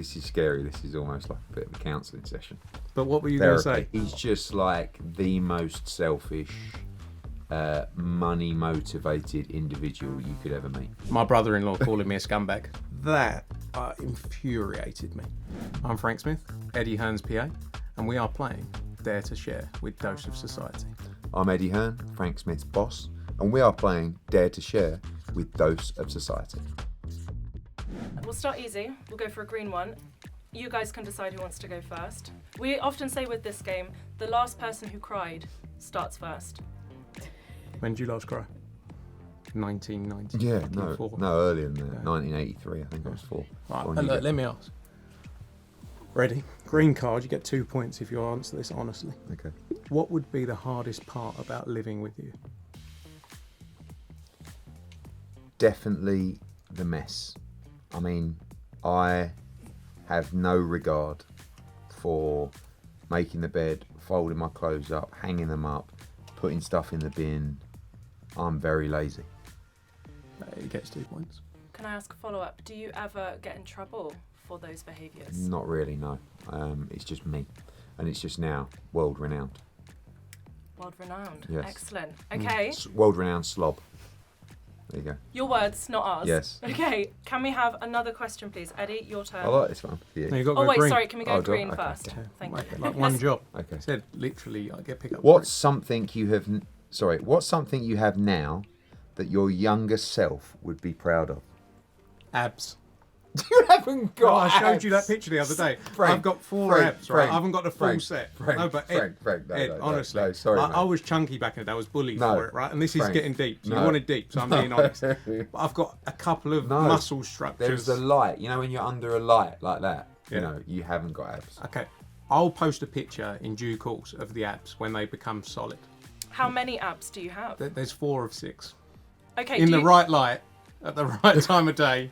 this is scary. This is almost like a bit of a counselling session. But what were you going to say? He's just like the most selfish, money-motivated individual you could ever meet. My brother-in-law calling me a scumbag. That infuriated me. I'm Frank Smith, Eddie Hearn's PA, and we are playing Dare to Share with Dose of Society. I'm Eddie Hearn, Frank Smith's boss, and we are playing Dare to Share with Dose of Society. We'll start easy. We'll go for a green one. You guys can decide who wants to go first. We often say with this game, the last person who cried starts first. When did you last cry? 1990. Yeah, no, earlier than that. 1983, I think I was 4. Right, look, let me ask. Ready? Green card, you get 2 points if you answer this honestly. Okay. What would be the hardest part about living with you? Definitely the mess. I mean, I have no regard for making the bed, folding my clothes up, hanging them up, putting stuff in the bin. I'm very lazy. It gets 2 points. Can I ask a follow-up? Do you ever get in trouble for those behaviours? Not really, no. It's just me. And it's just now world-renowned. World-renowned. Yes. Excellent. Okay. World-renowned slob. There you go. Your words, not ours. Yes. Okay. Can we have another question, please? Eddie, your turn. I like this one. Yeah. No, you got to Oh, go wait, green. sorry. Can we go Oh, green okay. first? Okay. Thank you. Like one job. Okay. Said literally, I get pick up. What's something you have now that your younger self would be proud of? Abs. You haven't got I showed you that picture the other day. Frank, I've got 4 abs, right? Frank, I haven't got the full Frank, set. Frank, no, but Ed, no, honestly, no, sorry, I mate. was chunky back in the day. I was bullied No, for it, right? And this is Frank, getting deep. So no. you wanted deep, so I'm being honest. But I've got a couple of muscle structures. There's the light. You know when you're under a light like that? Yeah. You know, you haven't got abs. Okay. I'll post a picture in due course of the abs when they become solid. How many abs do you have? There's 4 of 6. Okay. In the right light, at the right time of day,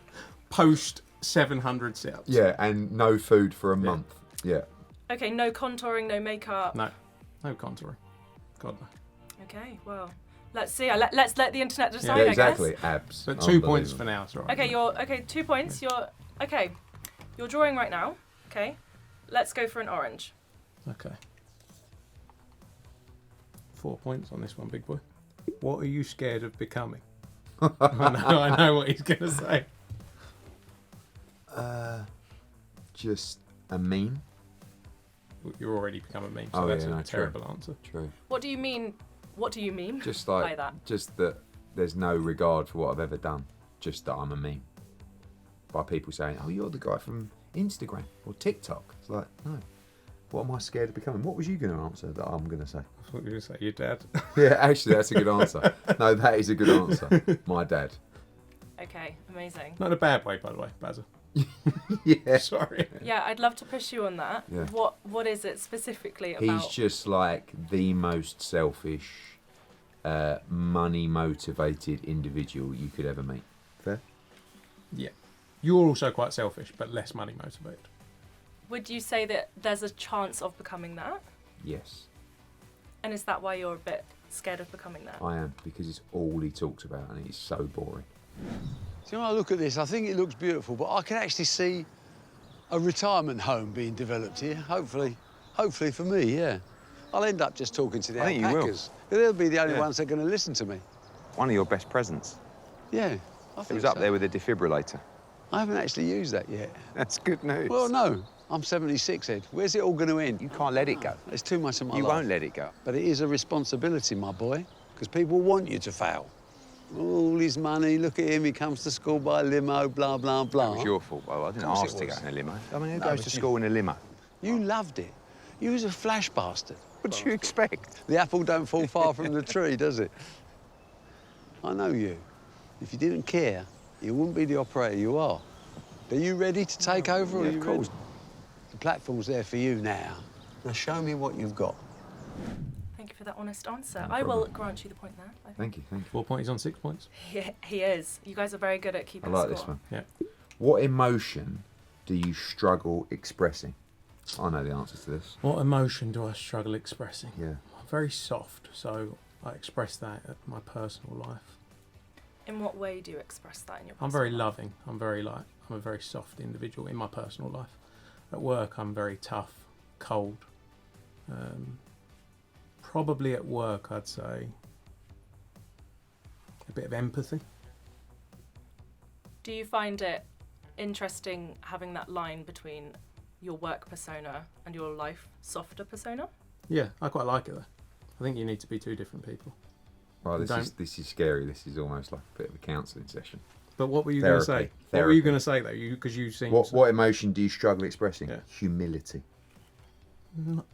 post 700 sit-ups. Yeah, and no food for a month. Yeah. Okay. No contouring, no makeup. No contouring. God no. Okay. Well, let's see. Let's let the internet decide. Yeah, I exactly. guess. Abs. But 2 points for now. It's all right. Okay. 2 points. You're drawing right now. Okay. Let's go for an orange. Okay. 4 points on this one, big boy. What are you scared of becoming? I know what he's going to say. Just a meme. You're already become a meme, so that's a terrible answer. True. What do you mean? What do you mean Just by like, that? just that there's no regard for what I've ever done. Just that I'm a meme. By people saying, "Oh, you're the guy from Instagram or TikTok." It's like, no. What am I scared of becoming? What was you going to answer that I'm going to say? I thought you were going to say your dad. Yeah, actually, that's a good answer. No, that is a good answer. My dad. Okay, amazing. Not in a bad way, by the way, Bazza. Yeah. Sorry. Yeah, I'd love to push you on that. Yeah. What is it specifically about? He's just like the most selfish, money-motivated individual you could ever meet. Fair? Yeah. You're also quite selfish, but less money motivated. Would you say that there's a chance of becoming that? Yes, And is that why you're a bit scared of becoming that? I am, because it's all he talks about and it's so boring. See, when I look at this, I think it looks beautiful, but I can actually see a retirement home being developed here. Hopefully for me, yeah. I'll end up just talking to the I think you will. alpacas. They'll be the only ones that are going to listen to me. One of your best presents. Yeah, I think It was up so. there with a defibrillator. I haven't actually used that yet. That's good news. Well, no, I'm 76, Ed. Where's it all going to end? You can't let it go. It's too much of my You life. won't let it go. But it is a responsibility, my boy, because people want you to fail. All his money, look at him, he comes to school by limo, blah, blah, blah. It was your fault. Well, I didn't Of course ask it to go was. in a limo. I mean, who No, goes but to you- school in a limo? You loved it. You was a flash bastard. What do you expect? The apple don't fall far from the tree, does it? I know you. If you didn't care, you wouldn't be the operator you are. Are you ready to take over? Or Yeah, are you of course. ready? The platform's there for you now. Now show me what you've got. Thank you for that honest answer. I will grant you the point there. I think. Thank you. 4 points, he's on 6 points. He is. You guys are very good at I keeping like score. this one. Yeah. What emotion do you struggle expressing? I know the answer to this. What emotion do I struggle expressing? Yeah. I'm very soft, so I express that at my personal life. In what way do you express that in your I'm personal very life? loving. I'm a very soft individual in my personal life. At work, I'm very tough, cold. Probably at work, I'd say a bit of empathy. Do you find it interesting having that line between your work persona and your life softer persona? Yeah, I quite like it though. I think you need to be two different people. Well, Don't- this is scary. This is almost like a bit of a counselling session. But what were you going to say? Therapy. What were you Therapy. going to say though? Because you seem What emotion do you struggle expressing? Yeah. Humility.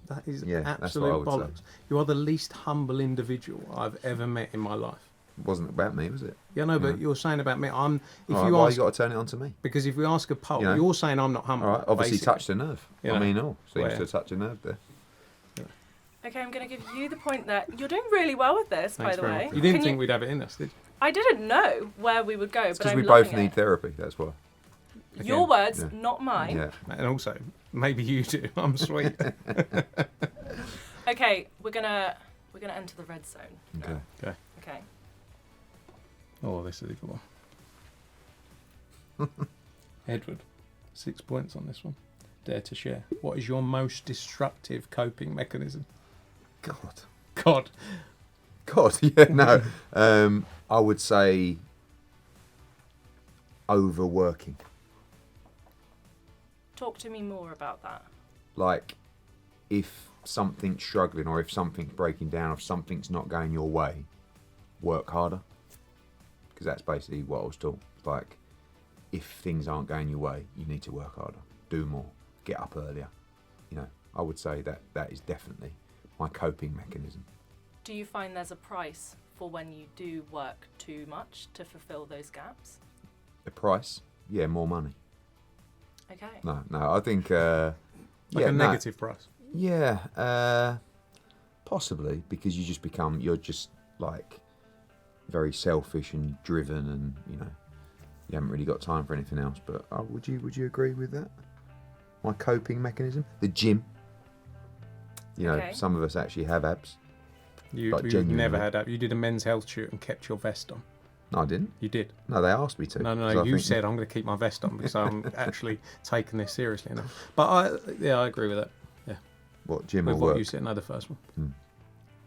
That is Yeah, that's absolute what I would bollocks. You are the least humble individual I've ever met in my life. It wasn't about me, was it? Yeah, no, but you're saying about me. If All right, you why ask, you got to turn it on to me? because if we ask a poll, You know? you're saying I'm not humble. All right, obviously basically. touched a nerve. You I know, mean, seems where- to touch a nerve there. Okay, I'm going to give you the point that you're doing really well with this, Thanks by the very way. much. You didn't Can think we'd have it in us, did you? I didn't know where we would go, but Because I'm we loving both need it. therapy. That's why. Your Again, words, yeah. not mine. Yeah. And also, maybe you do. I'm sweet. Okay, we're gonna enter the red zone. Okay. Okay. Oh, this is a good one. Edward, 6 points on this one. Dare to share. What is your most destructive coping mechanism? God. God. Yeah. No. I would say overworking. Talk to me more about that. Like, if something's struggling or if something's breaking down, if something's not going your way, work harder. Because that's basically what I was taught. Like, if things aren't going your way, you need to work harder, do more, get up earlier. You know, I would say that is definitely my coping mechanism. Do you find there's a price for when you do work too much to fulfill those gaps? The price, yeah, more money. Okay. No, I think Like yeah, a no. negative price. Yeah, possibly, because you're just like very selfish and driven, and you haven't really got time for anything else. But would you agree with that? My coping mechanism, the gym. Okay. Some of us actually have abs. You Like, you've genuinely. never had that. You did a men's health shoot and kept your vest on. No, I didn't. You did. No, they asked me to. No, 'cause I you think- said I'm going to keep my vest on because I'm actually taking this seriously now. But I agree with that. Yeah. What, gym With or what work? you said, no, the first one.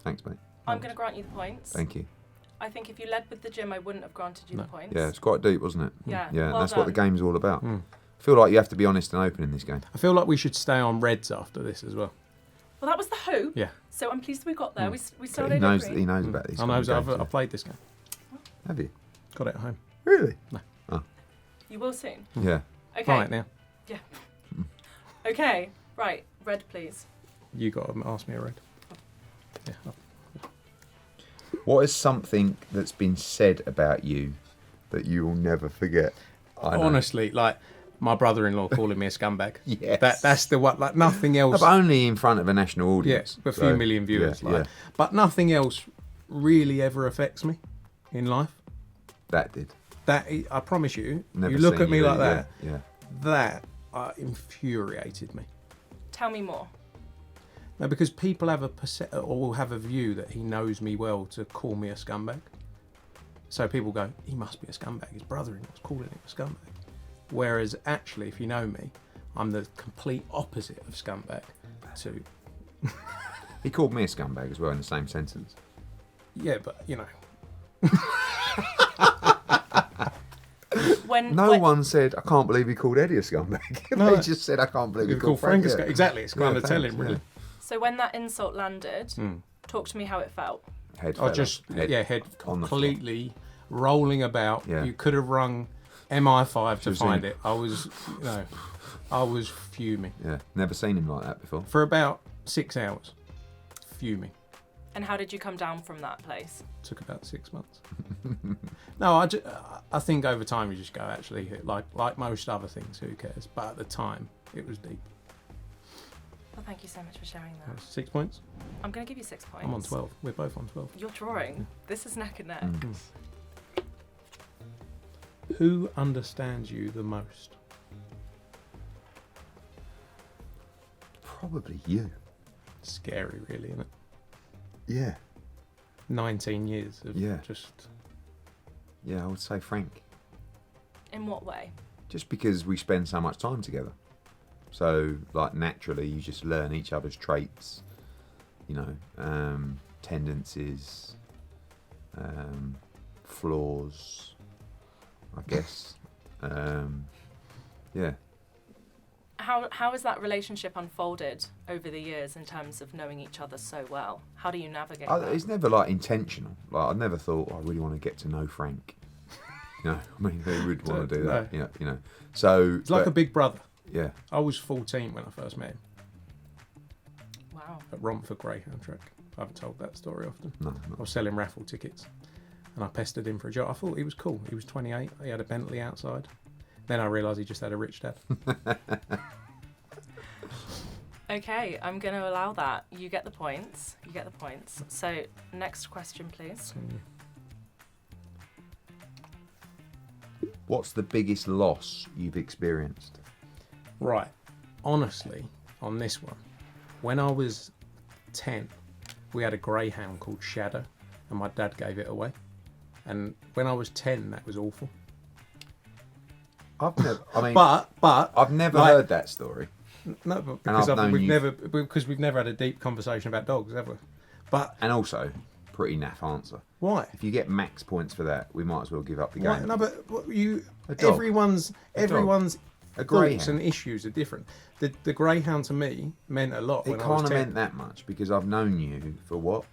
Thanks, mate. I'm going to grant you the points. Thank you. I think if you led with the gym, I wouldn't have granted you No. the points. Yeah, it's quite deep, wasn't it? Yeah, Yeah, well that's what the done. game's all about. Mm. I feel like you have to be honest and open in this game. I feel like we should stay on reds after this as well. Well, that was the hope. Yeah. So I'm pleased we got there. Mm. We started He knows at he green. knows about these. I kind know, of games, I've played this game. Have you? Got it at home. Really? You will soon. Yeah. Okay. Right now, Okay. Right. Red, please. you got to ask me a red. Yeah. What is something that's been said about you that you will never forget? I know. Honestly, like my brother-in-law calling me a scumbag. Yes. That's the one. Like nothing No, else. but only in front of a national audience. Yes, a few million viewers. Yeah, like. But nothing else really ever affects me in life. that did. I promise you. Never you look seen at me you, like yeah, that. Yeah. That infuriated me. Tell me more. No, because people have or will have a view that he knows me well to call me a scumbag. So people go, he must be a scumbag. His brother-in-law's calling him a scumbag. Whereas actually, if you know me, I'm the complete opposite of scumbag. To He called me a scumbag as well in the same sentence. yeah, but you know, When No one said, I can't believe he called Eddie a scumbag. No. They just said, I can't believe he you call called Frank. Frank a yeah. scumbag. Exactly, it's kind Yeah, of telling, thanks, really. So when that insult landed, Hmm. talk to me how it felt. Head I fella. just head on the floor. completely rolling about. Yeah. You could have rung MI5 to was find in. it. I was fuming Yeah, never seen him like that before. for about 6 hours. Fuming. And how did you come down from that place? Took about 6 months. No, I think over time you just go, actually, like most other things, who cares? But at the time, it was deep. Well, thank you so much for sharing That that. was 6 points. I'm going to give you 6 points. I'm on 12. We're both on 12. You're drawing. This is neck and neck. Mm. Who understands you the most? Probably you. Scary, really, isn't it? Yeah. 19 years of Yeah. just Yeah, I would say Frank. In what way? Just because we spend so much time together. So, like, naturally, you just learn each other's traits, you know, tendencies, flaws, I guess. Yeah. How has that relationship unfolded over the years in terms of knowing each other so well? How do you navigate that? It's never, like, intentional. Like, I never thought, I really want to get to know Frank. You know, I mean, who would want to do that? No. You know. So It's like a big brother. Yeah. I was 14 when I first met him Wow. at Romford Greyhound track. I haven't told that story often. No. I was selling raffle tickets and I pestered him for a job. I thought he was cool. He was 28. He had a Bentley outside. Then I realised he just had a rich dad. Okay, I'm going to allow that. You get the points. You get the points. So, next question, please. What's the biggest loss you've experienced? Right. Honestly, on this one, when I was 10, we had a greyhound called Shadow, and my dad gave it away. And when I was 10, that was awful. I've never. I mean, But I've never like- heard that story. no, but And because I've known we've never had a deep conversation about dogs, have we? But And also, pretty naff answer. why? If you get max points for that, we might as well give up the Why? game. No, but what you A dog. everyone's A thoughts greyhound. and issues are different. The greyhound to me meant a lot It when I can't was have 10. meant that much because I've known you for what?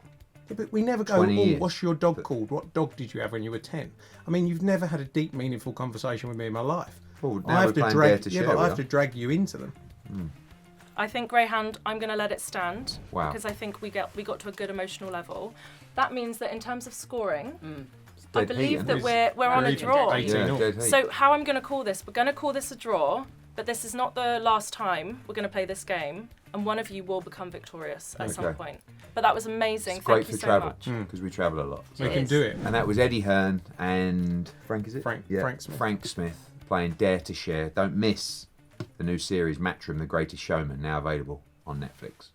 Yeah, but we never go, 20 oh, years. what's your dog called? What dog did you have when you were 10? I mean, you've never had a deep, meaningful conversation with me in my life. Well, now we're playing Dare to Share. but I we have are. to drag you into them. I think Greyhound, I'm going to let it stand. Wow. Because I think we got to a good emotional level. That means that in terms of scoring, I Dead believe heat, that isn't we're on a Really? draw. 18 Yeah, all. dead heat. So how I'm going to call this, we're going to call this a draw, but this is not the last time we're going to play this game, and one of you will become victorious at some Okay. point. But that was amazing. It's great Thank you for so travel much. because we travel a lot. We It can is. do it. And that was Eddie Hearn and Frank, is it? Frank Smith. Frank Smith playing Dare to Share. Don't miss the new series Matchroom, The Greatest Showmen, now available on Netflix.